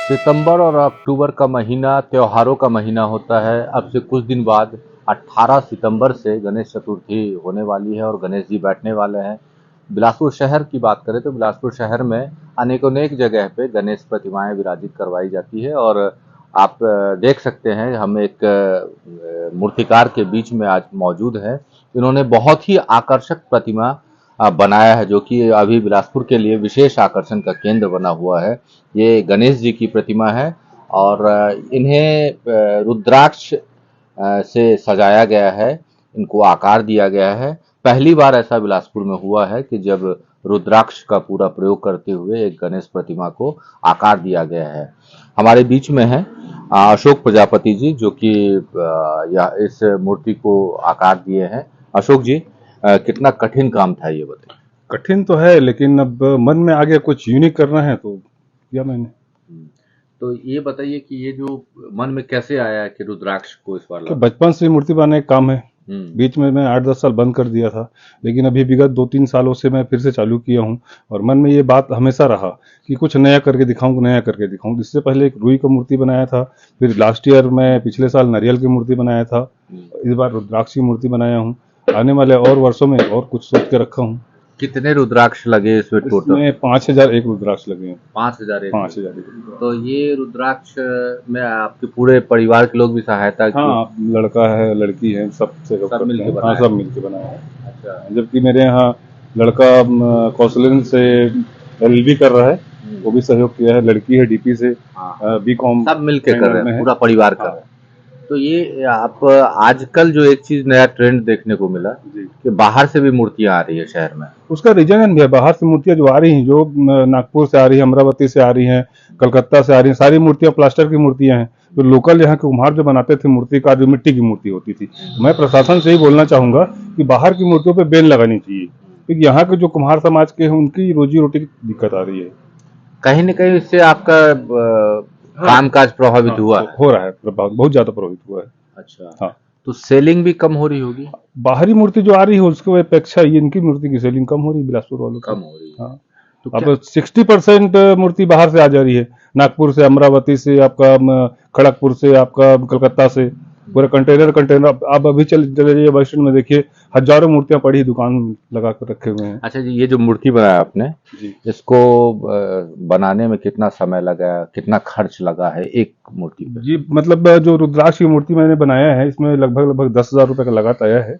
सितंबर और अक्टूबर का महीना त्योहारों का महीना होता है। अब से कुछ दिन बाद 18 सितंबर से गणेश चतुर्थी होने वाली है और गणेश जी बैठने वाले हैं। बिलासपुर शहर की बात करें तो बिलासपुर शहर में अनेक जगह पे गणेश प्रतिमाएं विराजित करवाई जाती है और आप देख सकते हैं हम एक मूर्तिकार के बीच में आज मौजूद हैं। इन्होंने बहुत ही आकर्षक प्रतिमा बनाया है जो कि अभी बिलासपुर के लिए विशेष आकर्षण का केंद्र बना हुआ है। ये गणेश जी की प्रतिमा है और इन्हें रुद्राक्ष से सजाया गया है, इनको आकार दिया गया है। पहली बार ऐसा बिलासपुर में हुआ है कि जब रुद्राक्ष का पूरा प्रयोग करते हुए एक गणेश प्रतिमा को आकार दिया गया है। हमारे बीच में है अशोक प्रजापति जी जो कि इस मूर्ति को आकार दिए हैं। अशोक जी, कितना कठिन काम था ये बताइए। कठिन तो है लेकिन अब मन में आ गया कुछ यूनिक करना है तो किया मैंने। तो ये बताइए कि ये जो मन में कैसे आया कि रुद्राक्ष को इस बार कि लाना? बचपन से मूर्ति बनाने का काम है। हम्म। बीच में मैं 8-10 साल बंद कर दिया था, लेकिन अभी विगत 2-3 सालों से मैं फिर से चालू किया हूँ और मन में ये बात हमेशा रहा कि कुछ नया करके दिखाऊं, नया करके दिखाऊं। इससे पहले एक रुई का मूर्ति बनाया था, फिर लास्ट ईयर मैं पिछले साल नारियल की मूर्ति बनाया था, इस बार रुद्राक्ष की मूर्ति बनाया हूँ। आने वाले और वर्षों में और कुछ सोच के रखा हूँ। कितने रुद्राक्ष लगे इसमें टोटल? इसमें 5001 रुद्राक्ष लगे हैं। 5001। 5001। तो ये रुद्राक्ष में आपके पूरे परिवार के लोग भी सहायता की? हाँ, लड़का है, लड़की है, सब सहयोग सब करते मिलके हैं। हाँ, बनाया? सब मिलके बनाया है। अच्छा। जबकि मेरे यहाँ लड़का कौशलेंद्र से एलएलबी कर रहा है, वो भी सहयोग किया है। लड़की है डीपी से हाँ, बीकॉम सब मिलके कर फाइनल रहे में हैं, है। पूरा परिवार कर हाँ रहे हैं। तो ये आप आजकल जो एक चीज नया ट्रेंड देखने को मिला जी, कि बाहर से भी मूर्तियां आ रही है शहर में। उसका रीजन भी है। बाहर से मूर्तियां जो आ रही हैं, जो नागपुर से आ रही है, अमरावती से आ रही हैं, कलकत्ता से आ रही हैं, सारी मूर्तियां प्लास्टर की मूर्तियां हैं। जो लोकल यहाँ के कुम्हार जो बनाते थे मूर्तिकार, जो मिट्टी की मूर्ति होती थी, मैं प्रशासन से ही बोलना चाहूंगा कि बाहर की मूर्तियों पर बैन लगानी चाहिए, क्योंकि यहाँ के जो कुम्हार समाज के हैं उनकी रोजी रोटी की दिक्कत आ रही है। कहीं न कहीं इससे आपका हाँ, कामकाज प्रभावित हाँ, हुआ है? हो रहा है, प्रभाव बहुत ज्यादा प्रभावित हुआ है। अच्छा। हाँ, तो सेलिंग भी कम हो रही होगी? बाहरी मूर्ति जो आ रही है उसके अपेक्षा ये इनकी मूर्ति की सेलिंग कम हो रही है बिलासपुर वालों की। कम हो रही है। हाँ, तो अब क्या 60% मूर्ति बाहर से आ जा रही है, नागपुर से, अमरावती से, आपका खड़गपुर से, आपका कलकत्ता से, पूरे कंटेनर कंटेनर। आप अभी चले जाइए बस स्टैंड में, देखिए हजारों मूर्तियां पड़ी दुकान लगा कर रखे हुए हैं। अच्छा जी, ये जो मूर्ति बनाया आपने, जी, इसको बनाने में कितना समय लगा, कितना खर्च लगा है एक मूर्ति पे? जी, मतलब जो रुद्राक्ष की मूर्ति मैंने बनाया है इसमें लगभग 10,000 रुपए का लागत आया है।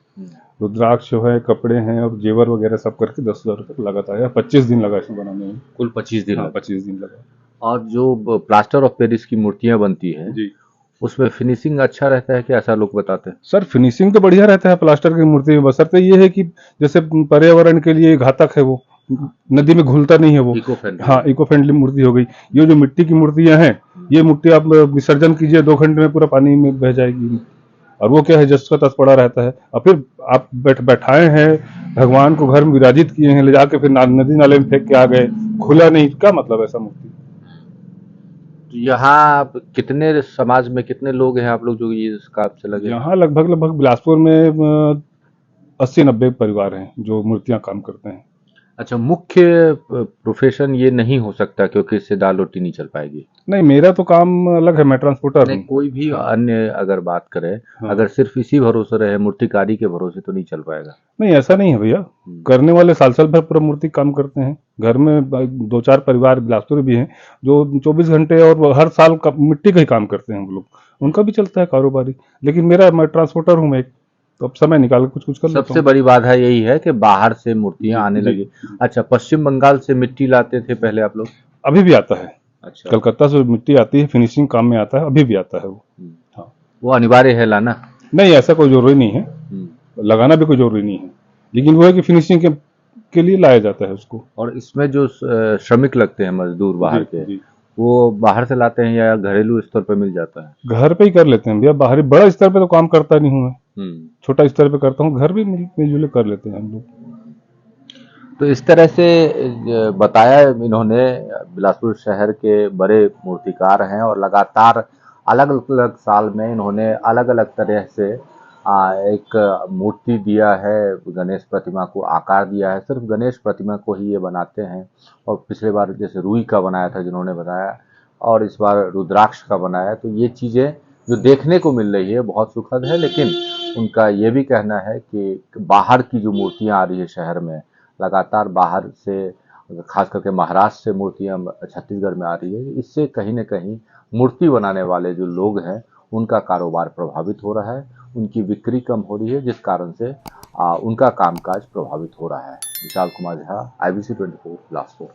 रुद्राक्ष जो है, कपड़े हैं और जेवर वगैरह सब करके 10,000 रुपए का लागत आया। 25 दिन लगा इसमें बनाने में। कुल 25 दिन हाँ, लगा। 25 दिन लगा। और जो प्लास्टर ऑफ पेरिस की मूर्तियां बनती हैं, जी उसमें फिनिशिंग अच्छा रहता है कि ऐसा लोग बताते हैं? सर, फिनिशिंग तो बढ़िया रहता है प्लास्टर की मूर्ति में, बशर्ते ये है कि जैसे पर्यावरण के लिए घातक है वो, नदी में घुलता नहीं है वो। Eco friendly. हाँ, इको फ्रेंडली मूर्ति हो गई। ये जो मिट्टी की मूर्तियां हैं, ये मूर्ति आप विसर्जन कीजिए 2 घंटे में पूरा पानी में बह जाएगी। और वो क्या है, जस का तस पड़ा रहता है। और फिर आप बैठाए हैं भगवान को, घर में विराजित किए हैं, ले जाके फिर नदी नाले में फेंक के आ गए, खुला नहीं, क्या मतलब ऐसा मूर्ति? तो यहाँ आप कितने समाज में कितने लोग हैं आप लोग जो ये इस काम से लगे हैं? यहाँ लगभग बिलासपुर में 80-90 परिवार हैं जो मूर्तियां काम करते हैं। अच्छा, मुख्य प्रोफेशन ये नहीं हो सकता क्योंकि इससे दाल रोटी नहीं चल पाएगी? नहीं, मेरा तो काम अलग है, मैं ट्रांसपोर्टर नहीं, हूँ। कोई भी अन्य अगर बात करें, हाँ। अगर सिर्फ इसी भरोसे रहे, मूर्तिकारी के भरोसे, तो नहीं चल पाएगा। नहीं, ऐसा नहीं है भैया। करने वाले साल साल भर पूरा मूर्ति काम करते हैं। घर में 2-4 परिवार बिलासपुर भी हैं जो 24 घंटे और हर साल मिट्टी का ही काम करते हैं हम लोग। उनका भी चलता है कारोबारी, लेकिन मैं ट्रांसपोर्टर हूँ मैं एक, तो अब समय निकाल के कुछ कर लेता सबसे हूँ। बड़ी बाधा यही है कि बाहर से मूर्तियां आने जी, लगी। अच्छा, पश्चिम बंगाल से मिट्टी लाते थे पहले आप लोग? अभी भी आता है। अच्छा। कलकत्ता से मिट्टी आती है, फिनिशिंग काम में आता है, अभी भी आता है वो। हाँ, वो अनिवार्य है लाना? नहीं, ऐसा कोई जरूरी नहीं है, लगाना भी कोई जरूरी नहीं है, लेकिन वो है कि फिनिशिंग के लिए लाया जाता है उसको। और इसमें जो श्रमिक लगते हैं मजदूर बाहर जी, के, जी। वो बाहर से लाते हैं या घरेलू स्तर पर मिल जाता है? घर पे ही कर लेते हैं भैया, बाहरी बड़ा स्तर पे तो काम करता नहीं हूँ मैं, हम्म। छोटा स्तर पे करता हूँ। घर भी मिलजुल कर लेते हैं हम लोग। तो इस तरह से बताया इन्होंने। बिलासपुर शहर के बड़े मूर्तिकार हैं और लगातार अलग अलग साल में इन्होंने अलग अलग तरह से एक मूर्ति दिया है, गणेश प्रतिमा को आकार दिया है। सिर्फ गणेश प्रतिमा को ही ये बनाते हैं और पिछले बार जैसे रुई का बनाया था जिन्होंने बताया, और इस बार रुद्राक्ष का बनाया। तो ये चीज़ें जो देखने को मिल रही है बहुत सुखद है, लेकिन उनका ये भी कहना है कि बाहर की जो मूर्तियां आ रही है शहर में, लगातार बाहर से खास करके महाराष्ट्र से मूर्तियां छत्तीसगढ़ में आ रही है, इससे कहीं न कहीं मूर्ति बनाने वाले जो लोग हैं उनका कारोबार प्रभावित हो रहा है, उनकी बिक्री कम हो रही है, जिस कारण से उनका कामकाज प्रभावित हो रहा है। विशाल कुमार झा, IBC 24, बिलासपुर।